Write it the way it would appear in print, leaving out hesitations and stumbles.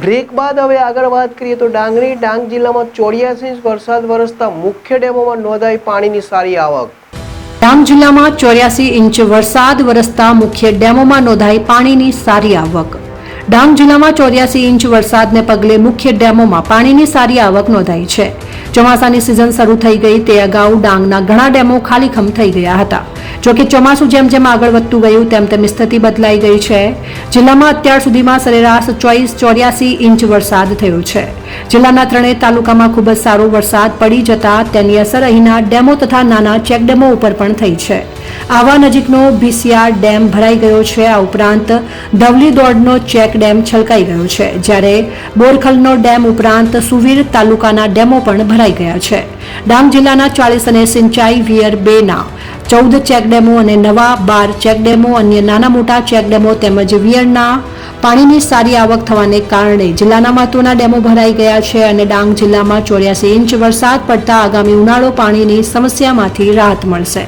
Break બાદ હવે આગળ વાત કરીએ તો ડાંગ જિલ્લામાં 84 ઇંચ વરસાદ વરસતા મુખ્ય ડેમોમાં નોંધાઈ પાણીની સારી આવક। ડાંગ જિલ્લામાં 84 ઇંચ વરસાદ વરસતા મુખ્ય ડેમોમાં નોંધાઈ પાણીની સારી આવક। ડાંગ જિલ્લામાં 84 ઇંચ વરસાદને પગલે મુખ્ય ડેમોમાં પાણીની સારી આવક નોંધાઈ છે। ચોમાસાની સિઝન શરૂ થઈ ગઈ તે અગાઉ ડાંગના ઘણા ડેમો ખાલીખમ થઈ ગયા હતા। જોકે ચોમાસું જેમ જેમ આગળ વધતું ગયું તેમ તેમ સ્થિતિ બદલાઈ ગઈ છે। જિલ્લામાં અત્યાર સુધીમાં સરેરાશ 84 ઇંચ વરસાદ થયો છે। જિલ્લાના ત્રણેય તાલુકામાં ખૂબ જ સારો વરસાદ પડી જતા તેની અસર અહીંના ડેમો તથા નાના ચેકડેમો ઉપર પણ થઈ છે। આવા નજીકનો ભીસિયાર ડેમ ભરાઈ ગયો છે। આ ઉપરાંત ધવલી દોડનો ચેક ડેમ છલકાઈ ગયો છે, જ્યારે બોરખલનો ડેમ ઉપરાંત સુવીર તાલુકાના ડેમો પણ ભરાઈ ગયા છે। ડાંગ જિલ્લાના 40 અને સિંચાઈ વિયર 2 ના 14 ચેકડેમો અને નવા 12 ચેકડેમો, અન્ય નાના મોટા ચેકડેમો તેમજ વિયરના પાણીની સારી આવક થવાને કારણે જિલ્લાના મહત્વના ડેમો ભરાઈ ગયા છે અને ડાંગ જિલ્લામાં 84 ઇંચ વરસાદ પડતા આગામી ઉનાળો પાણીની સમસ્યામાંથી રાહત મળશે।